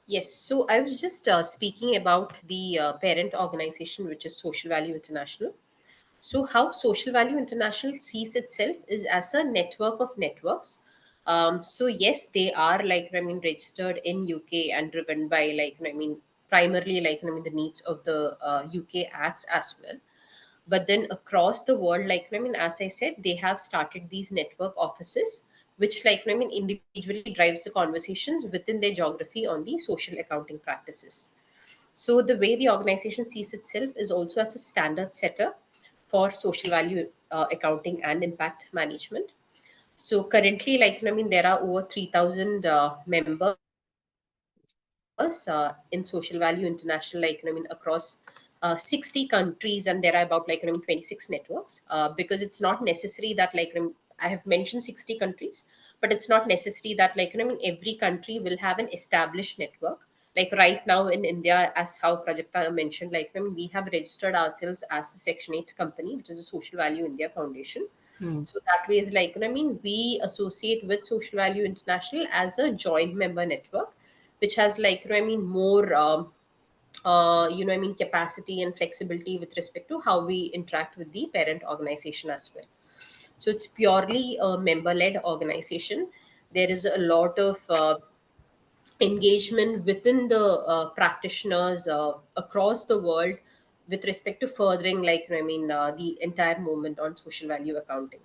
Yes, so I was just speaking about the parent organization, which is Social Value International. So, how Social Value International sees itself is as a network of networks. So, yes, they are registered in UK and driven by primarily the needs of the UK acts as well. But then across the world, as I said, they have started these network offices, which individually drives the conversations within their geography on the social accounting practices. So the way the organization sees itself is also as a standard setter for social value accounting and impact management. So currently, there are over 3,000 members in Social Value International, across 60 countries, and there are about 26 networks. Because it's not necessary that I have mentioned 60 countries, but it's not necessary that every country will have an established network. Like right now in India, as how Prajakta mentioned, we have registered ourselves as a Section 8 company, which is a Social Value India Foundation. Hmm. So that way is we associate with Social Value International as a joint member network, which has more capacity and flexibility with respect to how we interact with the parent organization as well. So it's purely a member led organization. There is a lot of engagement within the practitioners across the world with respect to furthering the entire movement on social value accounting.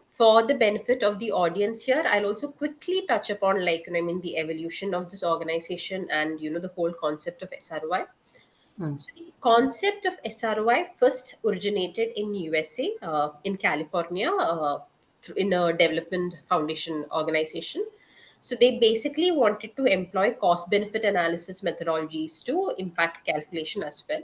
For the benefit of the audience here, I'll also quickly touch upon the evolution of this organization and the whole concept of SROI. Hmm. So the concept of SROI first originated in USA, in California, in a development foundation organization. So they basically wanted to employ cost benefit analysis methodologies to impact calculation as well.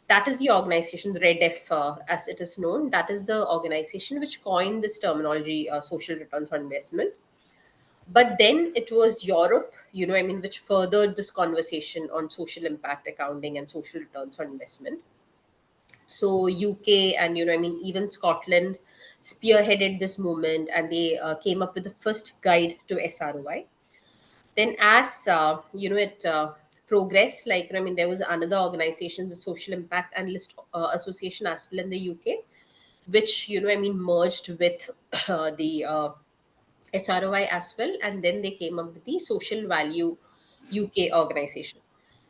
That is the organization, REDF, as it is known. That is the organization which coined this terminology, social returns on investment. But then it was Europe, which furthered this conversation on social impact accounting and social returns on investment. So UK and even Scotland spearheaded this movement, and they came up with the first guide to SROI. Then as it progressed, there was another organization, the Social Impact Analyst Association as well in the UK, which merged with the SROI as well, and then they came up with the Social Value UK organization.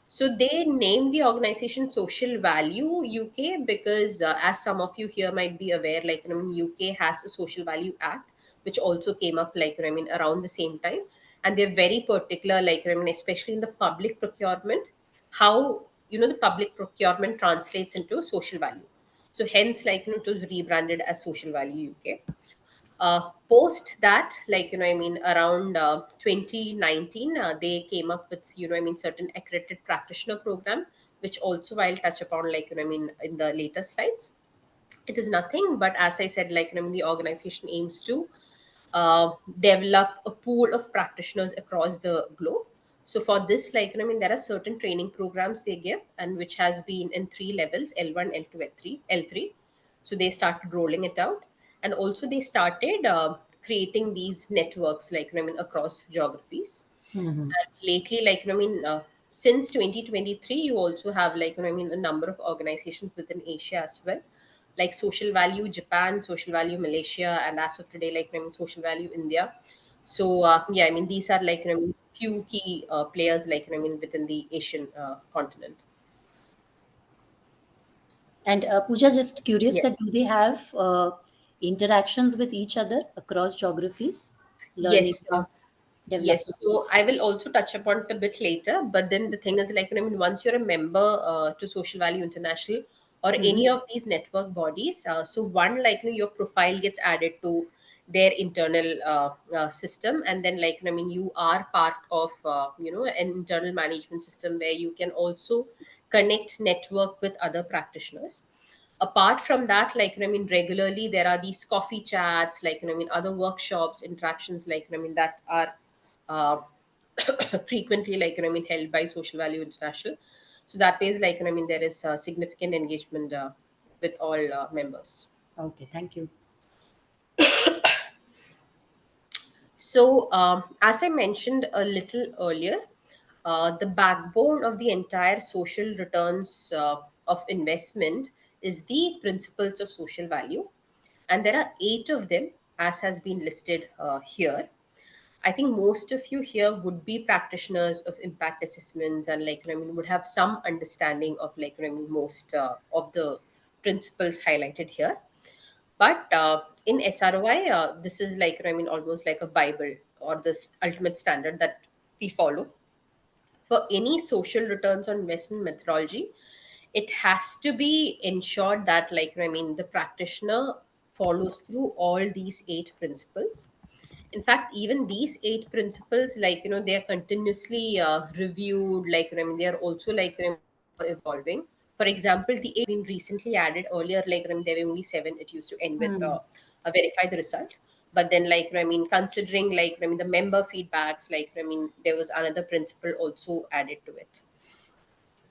So they named the organization Social Value UK because, as some of you here might be aware, UK has a Social Value Act, which also came up around the same time, and they're very particular, especially in the public procurement, how the public procurement translates into social value. So hence, it was rebranded as Social Value UK. Post that, around 2019, they came up with certain accredited practitioner program, which also I'll touch upon in the later slides. It is nothing but, as I said, the organization aims to develop a pool of practitioners across the globe. So for this, there are certain training programs they give, and which has been in three levels: L1, L2, L3. So they started rolling it out, and also they started creating these networks across geographies. Hmm. And lately, since 2023, you also have a number of organizations within Asia as well, like Social Value Japan, Social Value Malaysia, and as of today, Social Value India. So yeah, these are few key players within the Asian continent. And Pooja, just curious that Yes. do they have interactions with each other across geographies, learning Yes. and developing? Yes, so I will also touch upon it a bit later. But then the thing is, once you're a member to Social Value International or Hmm. any of these network bodies, so one, your profile gets added to their internal system, and then you are part of an internal management system where you can also connect, network with other practitioners. Apart from that, regularly there are these coffee chats, other workshops, interactions, that are uh, frequently held by Social Value International. So that way is there is significant engagement with all members. Okay, thank you. So, as I mentioned a little earlier, the backbone of the entire social returns of investment is the principles of social value. And there are eight of them, as has been listed here. I think most of you here would be practitioners of impact assessments and, like, I mean, would have some understanding of, like, I mean, most of the principles highlighted here. But in SROI, this is, like, I mean, almost like a Bible or this ultimate standard that we follow for any social returns on investment methodology. It has to be ensured that, like, I mean, the practitioner follows through all these eight principles. In fact, even these eight principles, like, they are continuously reviewed. Like, I mean, they are also, like, evolving. For example, the eight been recently added. Earlier, like, I mean, there were only seven. It used to end with Hmm. verify the result. But then, like, I mean, considering, like, I mean, the member feedbacks, like, I mean, there was another principle also added to it.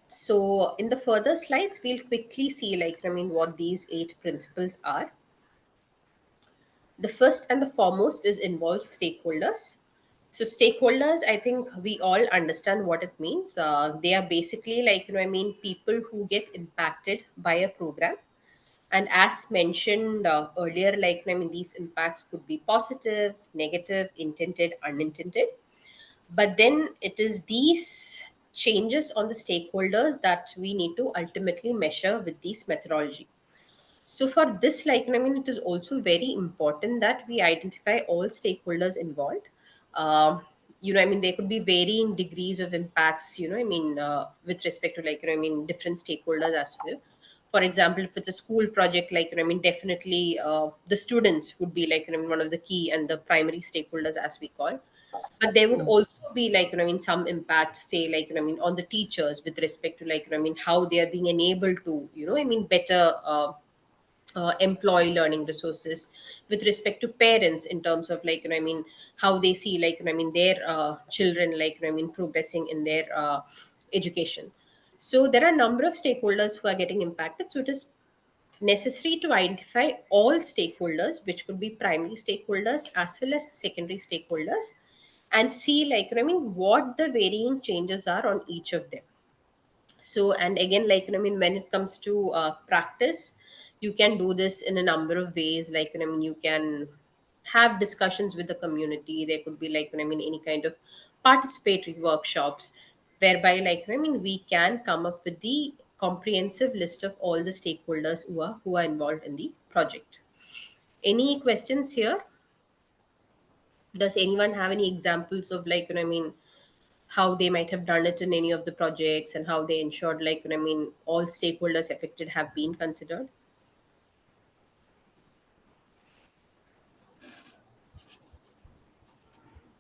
So in the further slides, we'll quickly see, like, I mean, what these eight principles are. The first and the foremost is involve stakeholders. So stakeholders, I think we all understand what it means. They are basically, like, I mean, people who get impacted by a program. And as mentioned earlier, like, I mean, these impacts could be positive, negative, intended, unintended. But then it is these changes on the stakeholders that we need to ultimately measure with this methodology. So for this, like, I mean, it is also very important that we identify all stakeholders involved. I mean, there could be varying degrees of impacts, I mean, with respect to, like, I mean, different stakeholders as well. For example, if it's a school project, like, I mean, definitely the students would be, like, I mean, one of the key and the primary stakeholders, as we call. But there would Hmm. also be, like, I mean, some impact, say, like, I mean, on the teachers with respect to, like, I mean, how they are being enabled to, I mean, better employ learning resources. With respect to parents, in terms of, like, I mean, how they see, like, I mean, their children, like, I mean, progressing in their education. So there are a number of stakeholders who are getting impacted. So it is necessary to identify all stakeholders, which could be primary stakeholders as well as secondary stakeholders, and see, like, I mean, what the varying changes are on each of them. So, and again, like, I mean, when it comes to practice, you can do this in a number of ways. Like, I mean, you can have discussions with the community. There could be, like, I mean, any kind of participatory workshops, whereby, like, I mean, we can come up with the comprehensive list of all the stakeholders who are involved in the project. Any questions here? Does anyone have any examples of, like, I mean, how they might have done it in any of the projects, and how they ensured, like, I mean, all stakeholders affected have been considered?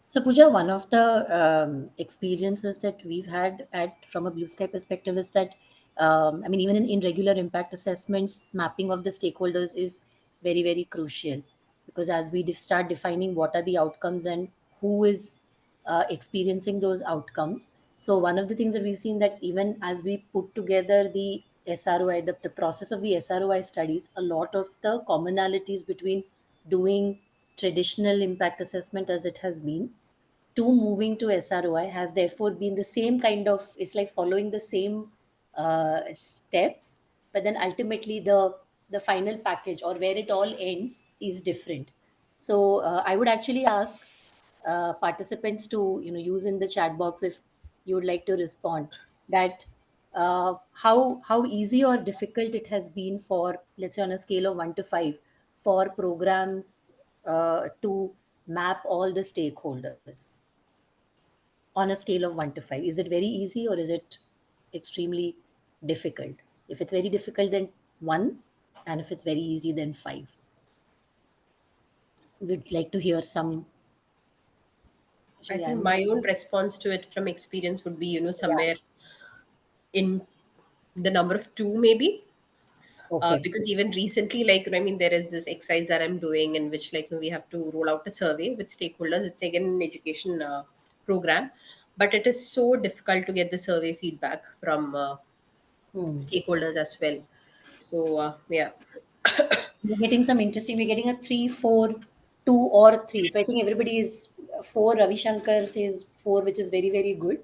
So, Pooja, one of the experiences that we've had at from a Blue Sky perspective is that, I mean, even in regular impact assessments, mapping of the stakeholders is very, very crucial, because as we start defining what are the outcomes and who is experiencing those outcomes. So, one of the things that we've seen, that even as we put together the SROI, the process of the SROI studies, a lot of the commonalities between doing traditional impact assessment as it has been to moving to SROI has therefore been the same kind of, it's like following the same steps, but then ultimately the final package or where it all ends is different. So I would actually ask participants to use in the chat box if you would like to respond, that how easy or difficult it has been for, let's say, on a scale of 1 to 5, for programs to map all the stakeholders on a scale of 1 to 5. Is it very easy or is it extremely difficult? If it's very difficult, then 1, and if it's very easy, then 5. We'd like to hear some. I Actually, think I'm. my own response to it from experience would be, Yeah. somewhere in the number of two, maybe. Okay. Because even recently, like, I mean, there is this exercise that I'm doing, in which, like, we have to roll out a survey with stakeholders. It's again an education program, but it is so difficult to get the survey feedback from Hmm. stakeholders as well. So yeah. We're getting some interesting. We're getting a 3, 4. 2 or 3. So I think everybody is 4. Ravi Shankar says 4, which is very, very good.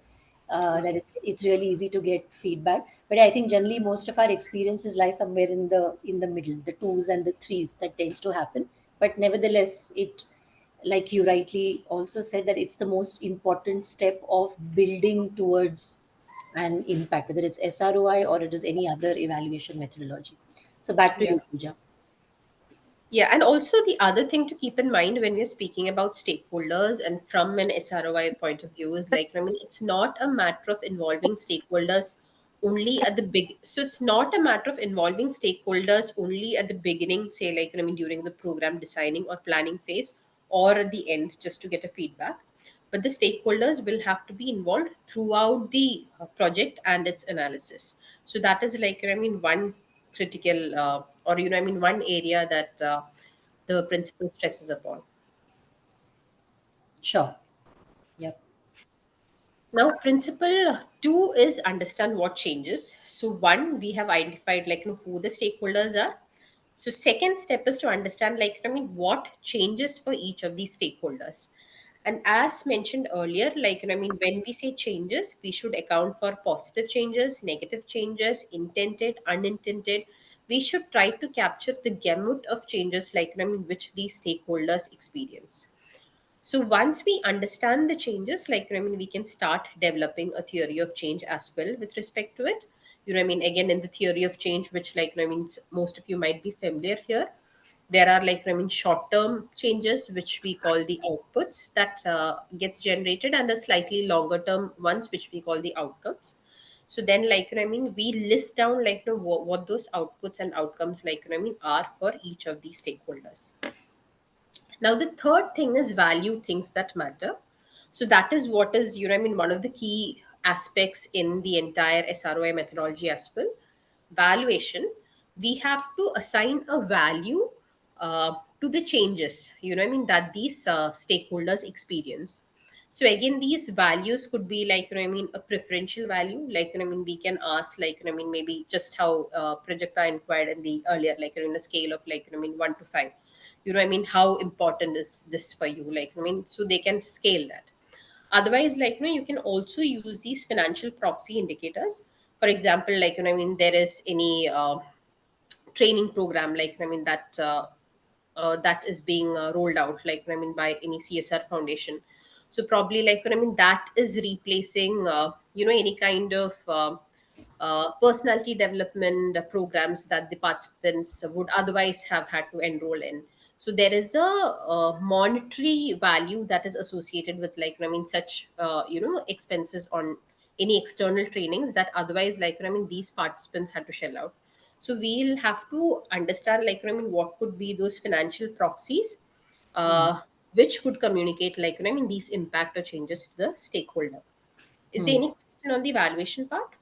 That it's really easy to get feedback. But I think generally most of our experiences lie somewhere in the middle, the 2s and the 3s that tends to happen. But nevertheless, it, like you rightly also said, that it's the most important step of building towards an impact, whether it's SROI or it is any other evaluation methodology. So back to Yeah. you, Pooja. Yeah, and also the other thing to keep in mind when we're speaking about stakeholders and from an SROI point of view is like, I mean, it's not a matter of involving stakeholders only at the big. So it's not a matter of involving stakeholders only at the beginning, say, like, I mean, during the program designing or planning phase, or at the end, just to get a feedback. But the stakeholders will have to be involved throughout the project and its analysis. So that is like, I mean, one critical or I mean one area that the principal stresses upon. Sure. Yep. Now principle two is understand what changes. So one, we have identified like who the stakeholders are. So second step is to understand like, I mean, what changes for each of these stakeholders. And as mentioned earlier, like, I mean, when we say changes, we should account for positive changes, negative changes, intended, unintended. We should try to capture the gamut of changes, like, I mean, which these stakeholders experience. So once we understand the changes, like, I mean, we can start developing a theory of change as well with respect to it. I mean, again, in the theory of change, which like, I mean, most of you might be familiar here, there are like, I mean, short term changes which we call the outputs that gets generated, and the slightly longer term ones which we call the outcomes. So then, like, I mean, we list down like, what those outputs and outcomes, like, I mean, are for each of these stakeholders. Now the third thing is value things that matter. So that is what is, I mean, one of the key aspects in the entire SROI methodology as well. Valuation, we have to assign a value to the changes, I mean, that these stakeholders experience. So again, these values could be like, I mean, a preferential value, like, I mean, we can ask like, I mean, maybe just how Prajakta inquired in the earlier, like, in a scale of like, I mean, 1 to 5, I mean, how important is this for you, like, I mean, so they can scale that. Otherwise, like, you can also use these financial proxy indicators. For example, like, I mean, there is any training program, like, I mean, that is being rolled out, like, I mean, by any CSR foundation. So probably, like, I mean, that is replacing any kind of personality development programs that the participants would otherwise have had to enroll in. So there is a monetary value that is associated with, like, I mean, such expenses on any external trainings that otherwise, like, I mean, these participants had to shell out. So we'll have to understand, like, I mean, what could be those financial proxies, Hmm. which could communicate, like, I mean, these impact or changes to the stakeholder. Is there Hmm. any question on the evaluation part?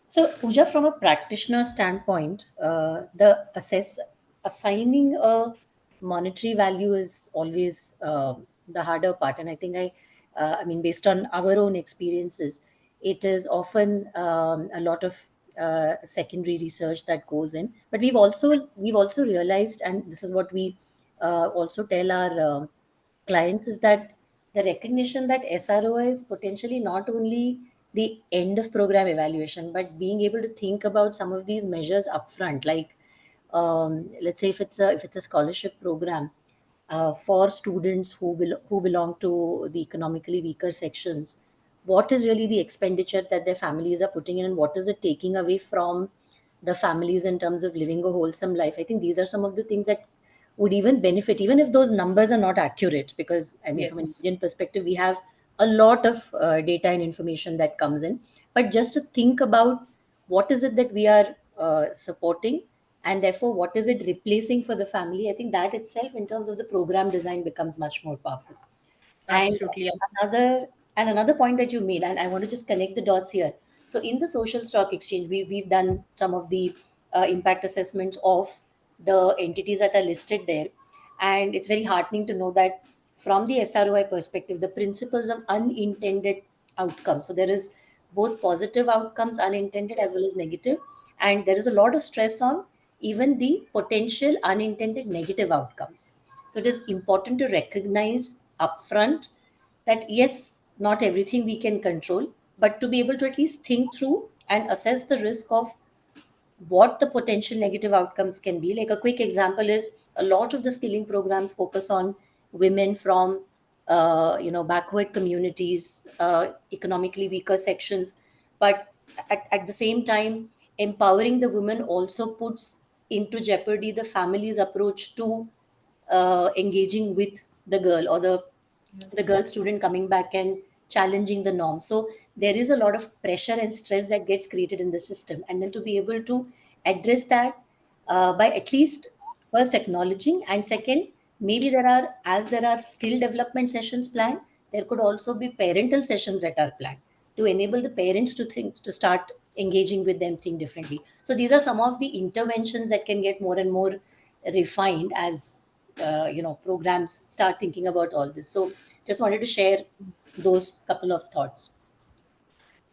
So, Pooja, from a practitioner standpoint, the assigning a monetary value is always the harder part, and I mean, based on our own experiences, it is often a lot of secondary research that goes in. But we've also realized, and this is what we also tell our clients, is that the recognition that SRO is potentially not only the end of program evaluation, but being able to think about some of these measures upfront, like let's say if it's a scholarship program for students who belong to the economically weaker sections, what is really the expenditure that their families are putting in, and what is it taking away from the families in terms of living a wholesome life? I think these are some of the things that would even benefit, even if those numbers are not accurate, because I mean, from an Yes, Indian perspective, we have a lot of data and information that comes in. But just to think about what is it that we are supporting, and therefore what is it replacing for the family, I think that itself, in terms of the program design, becomes much more powerful. And absolutely. another point that you made, and I want to just connect the dots here. So in the social stock exchange, we've done some of the impact assessments of the entities that are listed there, and it's very heartening to know that from the SROI perspective, the principles of unintended outcomes. So there is both positive outcomes, unintended, as well as negative, and there is a lot of stress on even the potential unintended negative outcomes. So it is important to recognize upfront that yes, not everything we can control, but to be able to at least think through and assess the risk of what the potential negative outcomes can be. Like a quick example is a lot of the skilling programs focus on women from backward communities, economically weaker sections, but at the same time, empowering the women also puts into jeopardy the family's approach to engaging with the girl or the girl student coming back and challenging the norm. So there is a lot of pressure and stress that gets created in the system, and then to be able to address that by at least first acknowledging, and second, maybe there are skill development sessions planned, there could also be parental sessions that are planned to enable the parents to start engaging with them, think differently. So these are some of the interventions that can get more and more refined as programs start thinking about all this. So just wanted to share those couple of thoughts.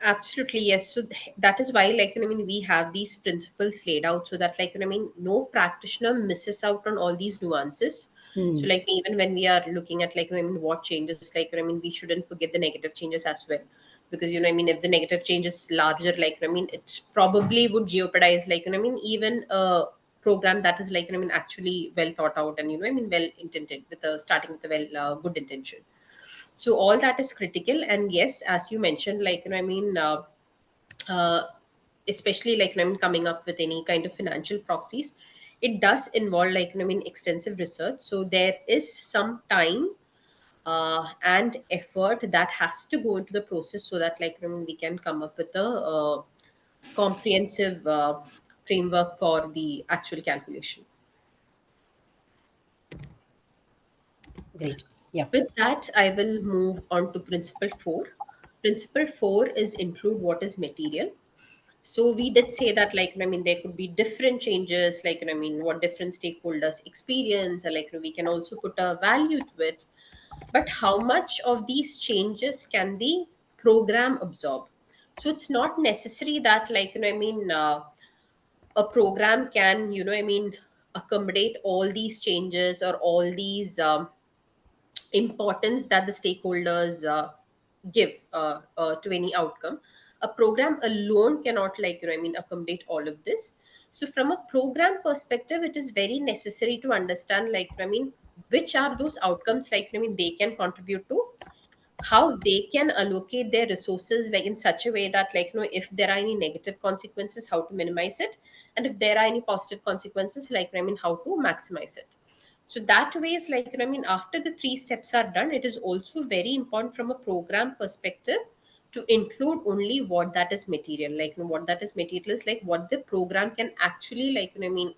Absolutely, yes. So that is why, like, I mean, we have these principles laid out so that, like, I mean, no practitioner misses out on all these nuances. So, Hmm. like, even when we are looking at, like, I mean, what changes, like, I mean, we shouldn't forget the negative changes as well. Because, I mean, if the negative change is larger, like, I mean, it probably would jeopardize, like, I mean, even a program that is, like, I mean, actually well thought out and, I mean, well intended with a starting with a good intention. So all that is critical. And yes, as you mentioned, like, I mean, uh, especially like, I mean, coming up with any kind of financial proxies, it does involve, like, I mean, extensive research. So there is some time and effort that has to go into the process so that, like, I mean, we can come up with a comprehensive framework for the actual calculation. Great. Yeah. With that, I will move on to principle 4. Principle 4 is include what is material. So we did say that, like, I mean, there could be different changes, like, I mean, what different stakeholders experience, and, like, we can also put a value to it. But how much of these changes can the program absorb? So it's not necessary that, like, I mean, a program can, I mean, accommodate all these changes or all these importance that the stakeholders give to any outcome. A program alone cannot, like, I mean, accommodate all of this. So from a program perspective, it is very necessary to understand, like, I mean, which are those outcomes, like, I mean, they can contribute to, how they can allocate their resources, like, in such a way that, like, if there are any negative consequences, how to minimize it, and if there are any positive consequences, like, I mean, how to maximize it. So that way is, like, I mean, after the three steps are done, it is also very important from a program perspective to include only what that is material, like, what that is material is like what the program can actually, like, I mean,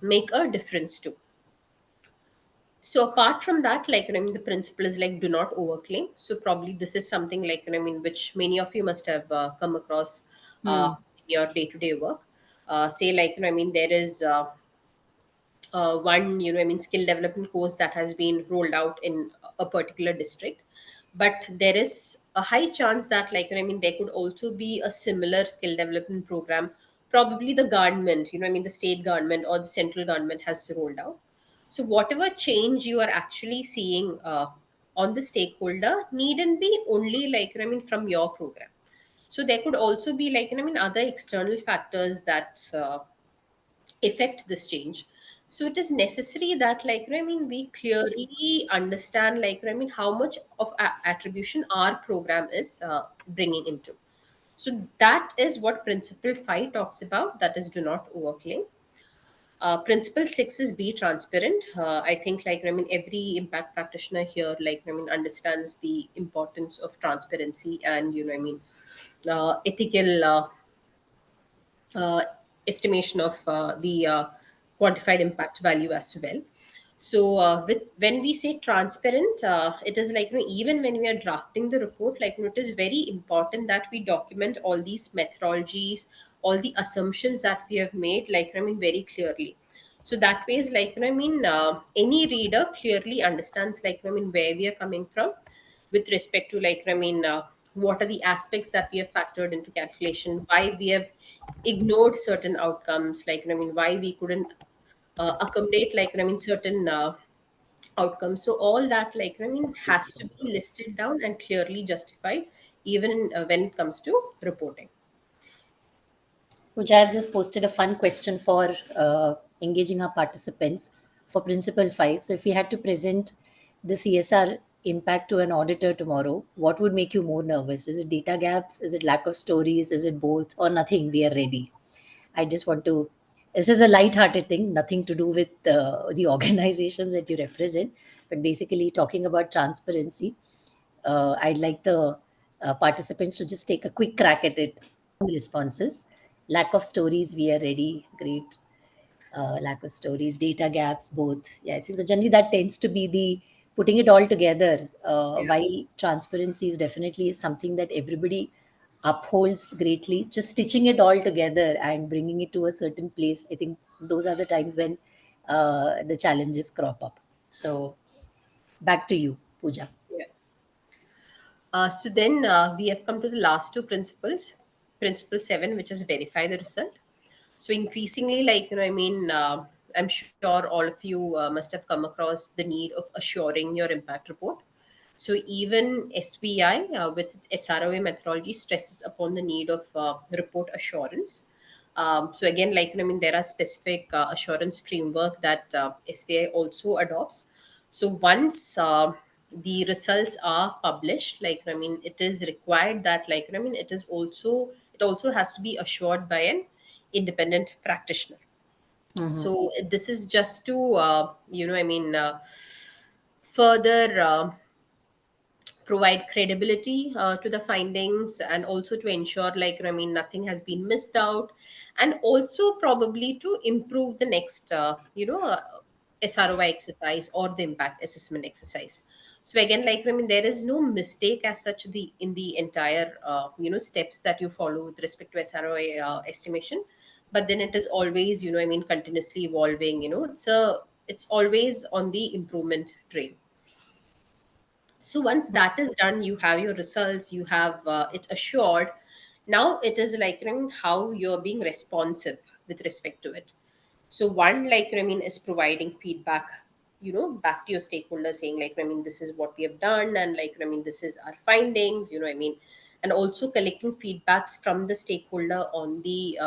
make a difference to. So apart from that, like, I mean, the principle is like do not overclaim. So probably this is something, like, I mean, which many of you must have come across Hmm. in your day-to-day work. Say, like, I mean, there is one, I mean, skill development course that has been rolled out in a particular district, but there is a high chance that, like, I mean, there could also be a similar skill development program, probably the government, I mean, the state government or the central government has rolled out. So whatever change you are actually seeing on the stakeholder needn't be only, like, I mean, from your program. So there could also be, like, I mean, other external factors that affect this change. So it is necessary that, like, I mean, we clearly understand, like, I mean, how much of attribution our program is bringing into. So that is what principle 5 talks about, that is do not overclaim. Principle 6 is be transparent. I think, like, I mean, every impact practitioner here, like, I mean, understands the importance of transparency and, I mean, ethical uh, estimation of the quantified impact value as well. So with when we say transparent, it is like, even when we are drafting the report, like, it is very important that we document all these methodologies, all the assumptions that we have made, like, I mean, very clearly. So that way is, like, I mean, any reader clearly understands, like, I mean, where we are coming from with respect to, like, I mean, what are the aspects that we have factored into calculation, why we have ignored certain outcomes, like, why we couldn't accommodate, like, certain outcomes. So all that, like, has to be listed down and clearly justified, even when it comes to reporting. Which I have just posted a fun question for engaging our participants for Principle 5. So, if we had to present the CSR impact to an auditor tomorrow, what would make you more nervous? Is it data gaps? Is it lack of stories? Is it both? Or nothing? We are ready. I just want to. This is a light-hearted thing, nothing to do with the organizations that you represent, but basically talking about transparency. I'd like the participants to just take a quick crack at it. Responses. Lack of stories, we are ready. Great. Lack of stories, data gaps, both. Yeah, I think so. Generally, that tends to be the putting it all together. Yeah. While transparency is definitely something that everybody upholds greatly, just stitching it all together and bringing it to a certain place, I think those are the times when the challenges crop up. So, back to you, Pooja. Yeah. So then we have come to the last two principles. Principle 7, which is verify the result. So increasingly, like, I'm sure all of you must have come across the need of assuring your impact report. So even SBI, with its SROA methodology, stresses upon the need of report assurance. So again, like, there are specific assurance framework that SBI also adopts. So once the results are published, like, it is required that, like, it also has to be assured by an independent practitioner. Mhm. So this is just to further provide credibility to the findings, and also to ensure, like, nothing has been missed out, and also probably to improve the next SROI exercise or the impact assessment exercise. So again, like, there is no mistake as such in the entire steps that you follow with respect to SROI estimation. But then it is always, continuously evolving. It's always on the improvement trail. So once that is done, you have your results, you have it assured. Now it is like, how you're being responsive with respect to it. So one, like, is providing feedback, back to your stakeholders, saying, like, this is what we have done, and, like, this is our findings, and also collecting feedbacks from the stakeholder on the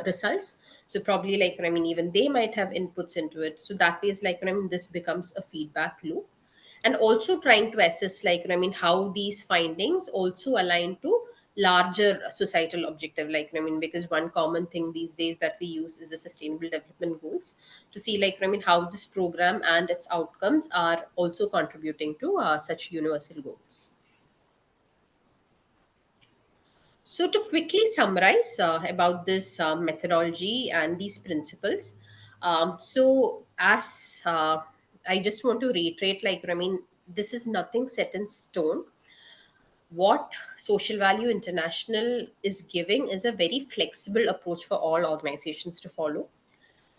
results. So probably, like, even they might have inputs into it. So that way is like, this becomes a feedback loop. And also trying to assess, like, how these findings also align to larger societal objective, like, because one common thing these days that we use is the sustainable development goals, to see, like, how this program and its outcomes are also contributing to such universal goals. So, to quickly summarize about this methodology and these principles, as I just want to reiterate, like, this is nothing set in stone. What Social Value International is giving is a very flexible approach for all organizations to follow.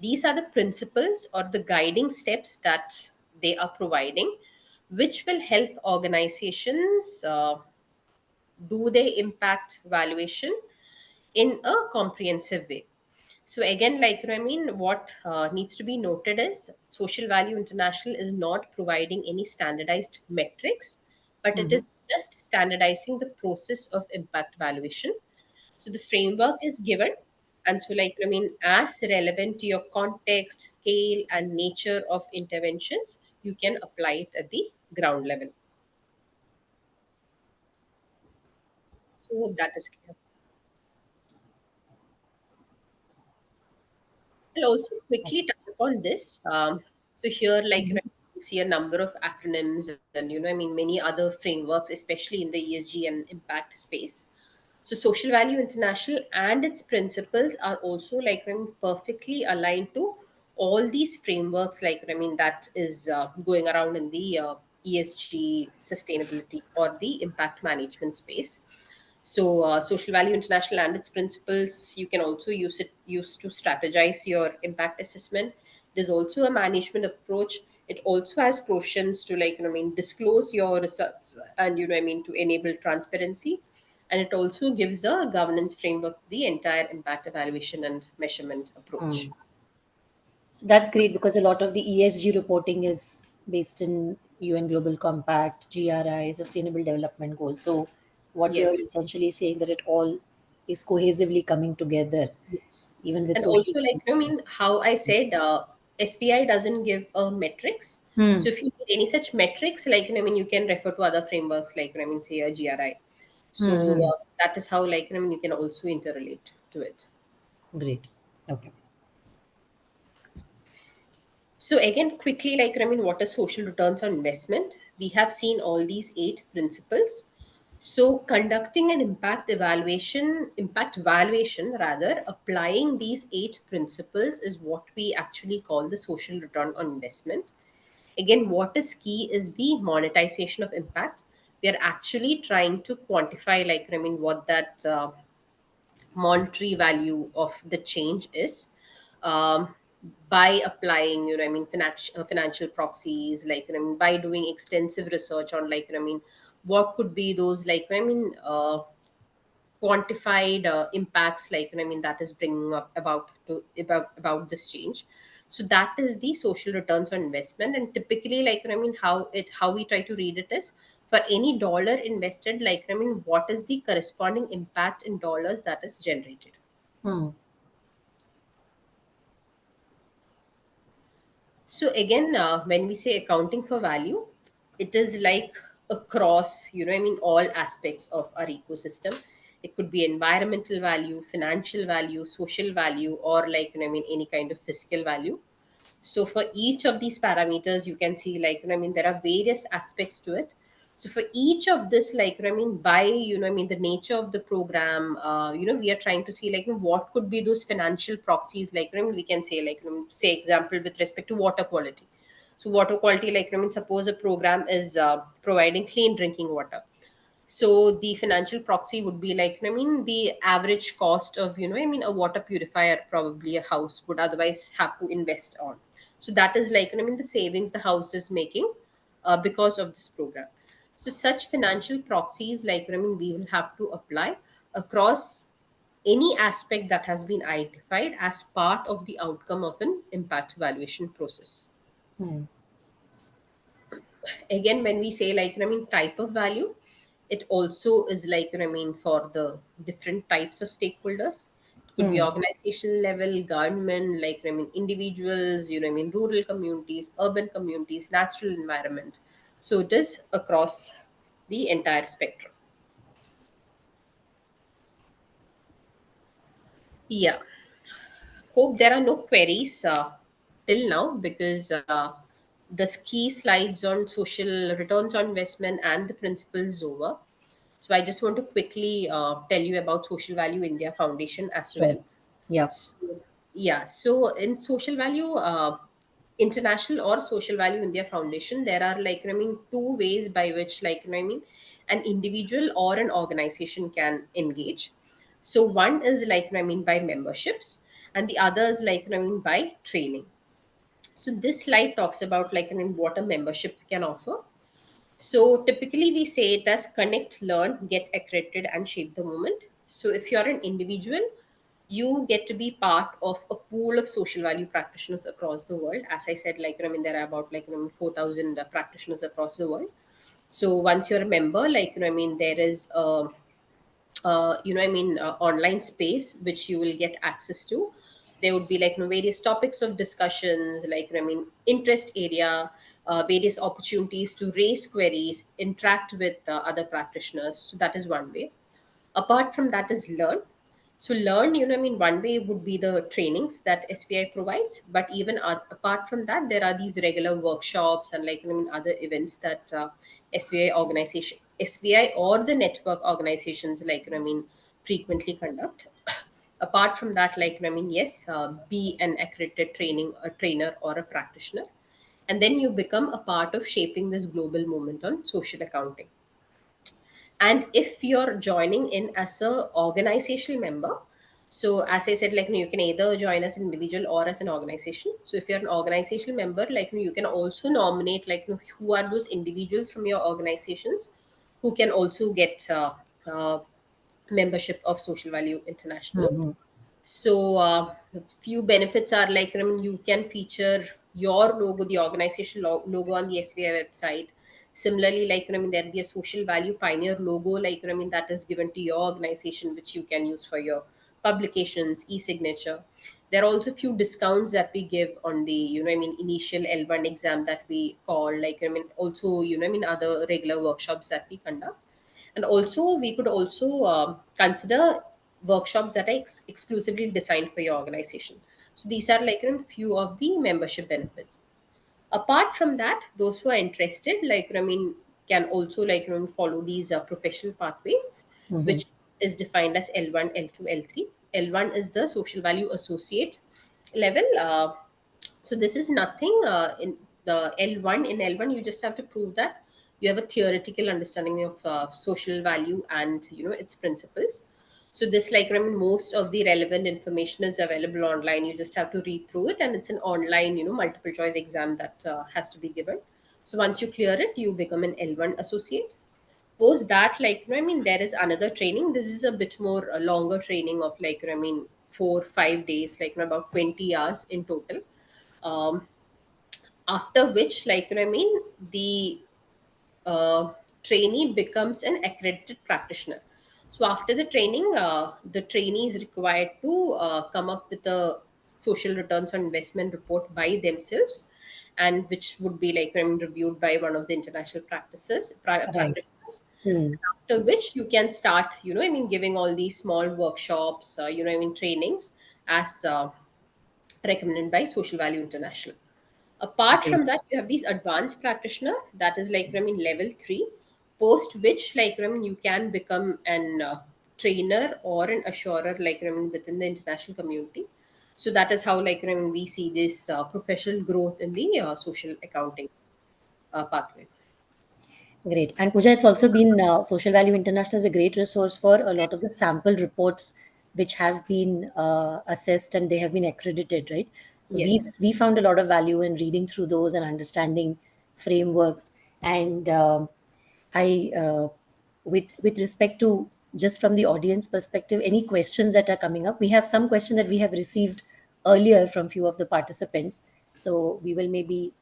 These are the principles or the guiding steps that they are providing, which will help organizations do their impact valuation in a comprehensive way. So again, like, what needs to be noted is Social Value International is not providing any standardized metrics, but it is Mhm. just standardizing the process of impact valuation. So the framework is given, and so, like, as relevant to your context, scale, and nature of interventions, you can apply it at the ground level. So hope that is clear. I'll also quickly touch upon this. So here, like, Mhm. you see a number of acronyms, and, many other frameworks, especially in the ESG and impact space. So Social Value International and its principles are also, like, perfectly aligned to all these frameworks, like, that is going around in the ESG, sustainability, or the impact management space. So Social Value International and its principles, you can also use to strategize your impact assessment. It is also a management approach, It also has provisions to, like, disclose your results, and, to enable transparency. And it also gives a governance framework, the entire impact evaluation and measurement approach. Hmm. So that's great because a lot of the ESG reporting is based in UN Global Compact, GRI, Sustainable Development Goals. So what you're Yes. essentially saying that it all is cohesively coming together, Yes. even with And social. also, like, how I said, SPI doesn't give a metrics. Hmm. So if you need any such metrics, like, you can refer to other frameworks, like, say a GRI. So Hmm. that is how, like, you can also interrelate to it. Great. Okay. So again, quickly, like, what is social returns on investment? We have seen all these 8 principles. So conducting an impact valuation rather, applying these 8 principles is what we actually call the social return on investment. Again, what is key is the monetization of impact. We are actually trying to quantify, like, what that monetary value of the change is, um, by applying, financial proxies, like, by doing extensive research on, like, what could be those, like, quantified impacts, like, that is bringing up about this change. So that is the social returns on investment. And typically, like, how we try to read it is, for any dollar invested, like, what is the corresponding impact in dollars that is generated. Hmm. So again, when we say accounting for value, it is like across, all aspects of our ecosystem. It could be environmental value, financial value, social value, or, like, any kind of fiscal value. So for each of these parameters, you can see, like, there are various aspects to it. So for each of this, like, by, the nature of the program, we are trying to see, like, what could be those financial proxies, like, we can say, like, say example with respect to water quality. So water quality, like, suppose a program is providing clean drinking water. So the financial proxy would be, like, the average cost of, a water purifier probably a house would otherwise have to invest on. So that is, like, the savings the house is making because of this program. So such financial proxies, like, we will have to apply across any aspect that has been identified as part of the outcome of an impact evaluation process. Hmm. Again, when we say, like, type of value, it also is, like, for the different types of stakeholders. It could be Hmm. organizational level, government, like, individuals, rural communities, urban communities, natural environment. So it is across the entire spectrum. Yeah. Hope there are no queries till now, because the key slides on social returns on investment and the principles is over. So I just want to quickly tell you about Social Value India Foundation as Sure. well. Yeah. So, yeah, so in Social Value International or Social Value India Foundation, there are, like, 2 ways by which, like, an individual or an organization can engage. So one is, like, by memberships, and the other is, like, by training. So this slide talks about, like, what a membership can offer. So typically we say it as connect, learn, get accredited, and shape the moment. So if you're an individual, you get to be part of a pool of social value practitioners across the world. As I said, like, there are about, like, 4,000 practitioners across the world. So once you're a member, like, there is a online space which you will get access to. There would be, like, various topics of discussions, like, interest area, various opportunities to raise queries, interact with other practitioners. So that is one way. Apart from that is learn. So learn, one way would be the trainings that SPI provides, but even apart from that, there are these regular workshops and, like, other events that SVI or the network organizations, like, frequently conduct. Apart from that, like, yes, be an accredited a trainer or a practitioner, and then you become a part of shaping this global movement on social accounting. And if you're joining in as a organizational member, So as I said, like, you can either join as an individual or as an organization. So if you're an organizational member, like, you can also nominate, like, who are those individuals from your organizations who can also get membership of Social Value International. Mhm. So, few benefits are like, you can feature your logo, the organization logo on the SVI website. Similarly, like, there'll be a social value pioneer logo, like, that is given to your organization, which you can use for your publications, e-signature. There are also few discounts that we give on the, initial L1 exam that we call, like, also, other regular workshops that we conduct. And also we could also consider workshops that are exclusively designed for your organization. So these are like, few of the membership benefits. Apart from that, those who are interested, like, can also, like, follow these professional pathways, Mhm. which is defined as L1, L2, L3. L1 is the social value associate level. So this is nothing in the L1. In L1, you just have to prove that you have a theoretical understanding of social value and, its principles. So this, like, most of the relevant information is available online. You just have to read through it, and it's an online, multiple choice exam that has to be given. So once you clear it, you become an L1 associate. Post that, like, there is another training. This is a bit more a longer training of, like, 4 5 days, like, about 20 hours in total. um, After which, like, the trainee becomes an accredited practitioner. So after the training, the trainee is required to come up with a social returns on investment report by themselves, and which would be, like, reviewed by one of the international Right. practitioners. Hmm. After which you can start, giving all these small workshops, trainings, as recommended by Social Value International. Apart Great. from that, you have these advanced practitioner, that is, like, level 3, post which, like, you can become an trainer or an assurer, like, within the international community. So that is how, like, we see this professional growth in the social accounting pathway. Great. And Pooja, it's also been Social Value International is a great resource for a lot of the sample reports which have been assessed and they have been accredited, right? So Yes. we found a lot of value in reading through those and understanding frameworks. And I, with respect to just from the audience perspective, any questions that are coming up, we have some question that we have received earlier from few of the participants. So we will maybe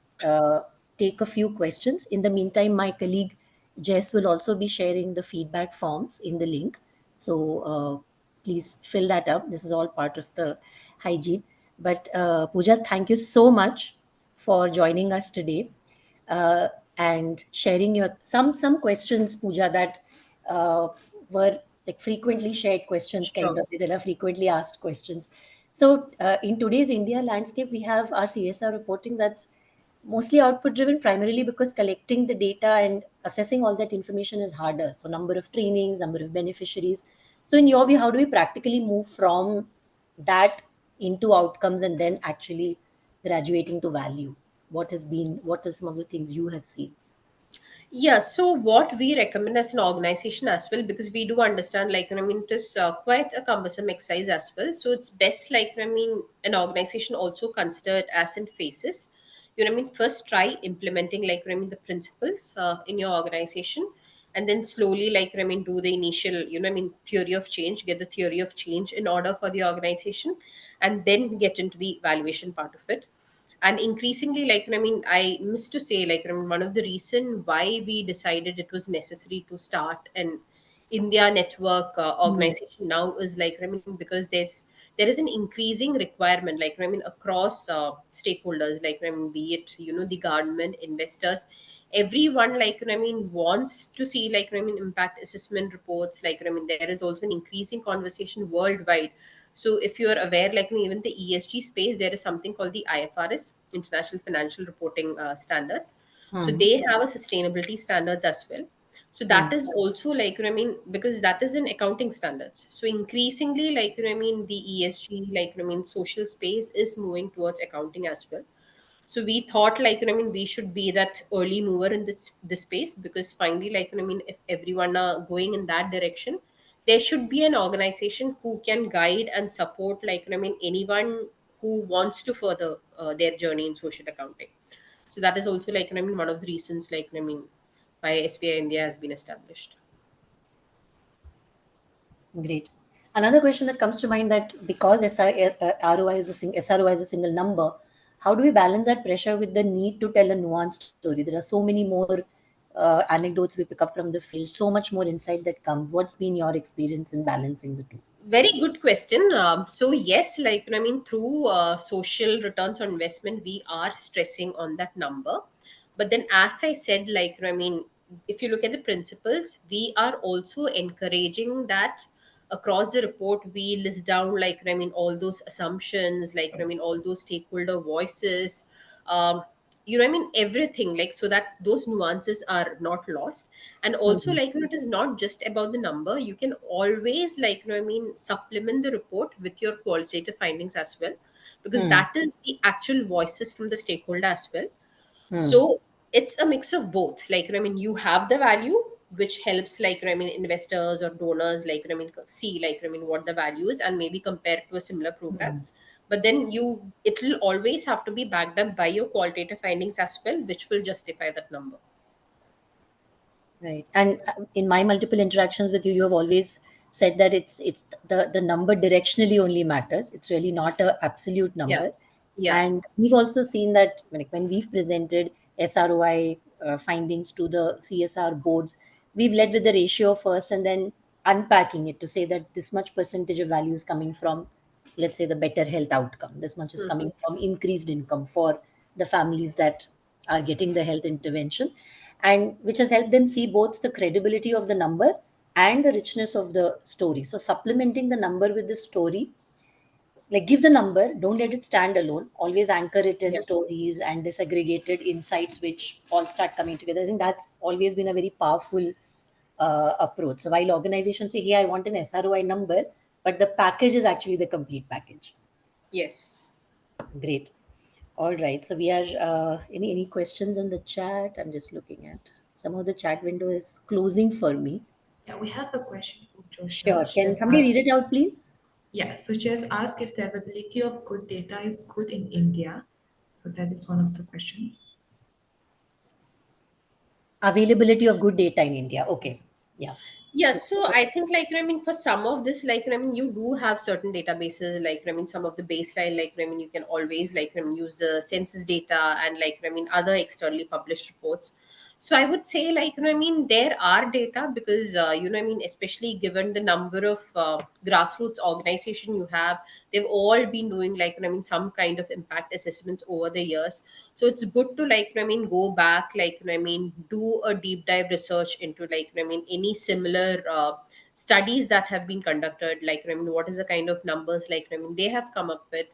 take a few questions. In the meantime, my colleague Jess will also be sharing the feedback forms in the link. So please fill that up. This is all part of the hygiene. But Pooja, thank you so much for joining us today uh, and sharing your some questions, Pooja, that uh, were like frequently shared questions, kind Sure. of. There are frequently asked questions. So in today's India landscape, we have our CSR reporting that's mostly output driven, primarily because collecting the data and assessing all that information is harder. So number of trainings, number of beneficiaries. So in your view, how do we practically move from that into outcomes and then actually graduating to value? What are some of the things you have seen? Yeah, so what we recommend as an organization as well, because we do understand, like, it is quite a cumbersome exercise as well. So it's best, like, an organization also consider it as in phases. First try implementing, like, the principles in your organization, and then slowly, like, do the initial, theory of change, get the theory of change in order for the organization, and then get into the evaluation part of it. And increasingly, like, I missed to say, like, one of the reason why we decided it was necessary to start an India network Mm. organization now is, like, because there is an increasing requirement, like, across stakeholders, like, be it, the government, investors, everyone, like, wants to see, like, impact assessment reports, like, there is also an increasing conversation worldwide. So if you're aware, like, even the ESG space, there is something called the IFRS, International Financial Reporting Standards. So Mm. they have a sustainability standards as well. So that Mm. is also, like, because that is in accounting standards. So increasingly, like, the ESG, like, social space is moving towards accounting as well. So we thought, like, we should be that early mover in this space, because finally, like, if everyone are going in that direction, there should be an organization who can guide and support, like, anyone who wants to further their journey in social accounting. So that is also, like, one of the reasons, like, why SBI India has been established. Great. Another question that comes to mind, that because ROI is SROI is a single number, how do we balance that pressure with the need to tell a nuanced story? There are so many more anecdotes we pick up from the field, so much more insight that comes. What's been your experience in balancing the two? Very good question. So yes, like, through social returns on investment, we are stressing on that number. But then, as I said, like, if you look at the principles, we are also encouraging that across the report we list down, like, all those assumptions, like, all those stakeholder voices, um, everything, like, so that those nuances are not lost. And also, Hmm. like, it is not just about the number. You can always, like, supplement the report with your qualitative findings as well, because Hmm. that is the actual voices from the stakeholder as well. Hmm. So it's a mix of both. Like, you have the value, which helps, like, investors or donors, like, see, like, what the value is, and maybe compare it to a similar program. Hmm. But then it will always have to be backed up by your qualitative findings as well, which will justify that number. Right. And in my multiple interactions with you, you have always said that it's the number directionally only matters. It's really not a absolute Yeah. number. Yeah. And we've also seen that when we've presented SROI findings to the CSR boards, we've led with the ratio first and then unpacking it to say that this much percentage of value is coming from, let's say, the better health outcome. This much is Mhm. coming from increased income for the families that are getting the health intervention, and which has helped them see both the credibility of the number and the richness of the story. So supplementing the number with the story, like give the number, don't let it stand alone, always anchor it in Yeah. stories and disaggregated insights which all start coming together. I think that's always been a very powerful approach. So while organizations say, hey, I want an SROI number, but the package is actually the complete package. Yes. Great. All right. So we are any questions in the chat? I'm just looking at some of the chat window is closing for me. Yeah, we have a question from Jyotsna. Sure. She Can has somebody read asked, it out, please? yeah, so she has asked if the availability of good data is good in India. So that is one of the questions. Availability of good data in India. Okay. Yeah. Yeah, so I think, like, for some of this, like, you do have certain databases, like, some of the baseline, like, you can always, like, use the census data and, like, other externally published reports. So I would say, like, there are data, because, especially given the number of grassroots organization you have, they've all been doing, like, some kind of impact assessments over the years. So it's good to, like, go back, like, do a deep dive research into, like, any similar studies that have been conducted, like, what is the kind of numbers, like, they have come up with.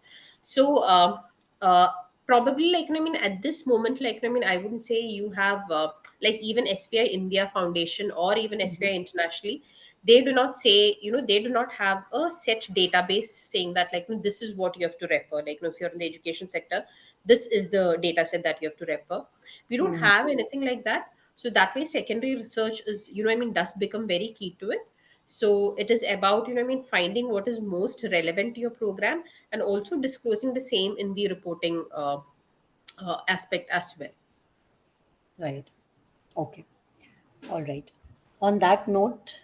So uh, probably, like, at this moment, like, I wouldn't say you have like, even SBI India Foundation or even SBI internationally, they do not say, they do not have a set database saying that, like, this is what you have to refer, like, if you're in the education sector, this is the data set that you have to refer. We don't Hmm. have anything like that. So that way, secondary research is, does become very key to it. So it is about, finding what is most relevant to your program, and also disclosing the same in the reporting aspect as well. Right. Okay. All right. On that note,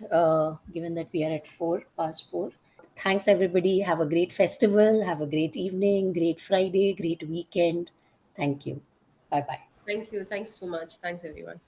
given that we are at 4 past 4, thanks everybody. Have a great festival. Have a great evening, great Friday, great weekend. Thank you. Bye bye. Thank you. Thank you so much. Thanks, everyone.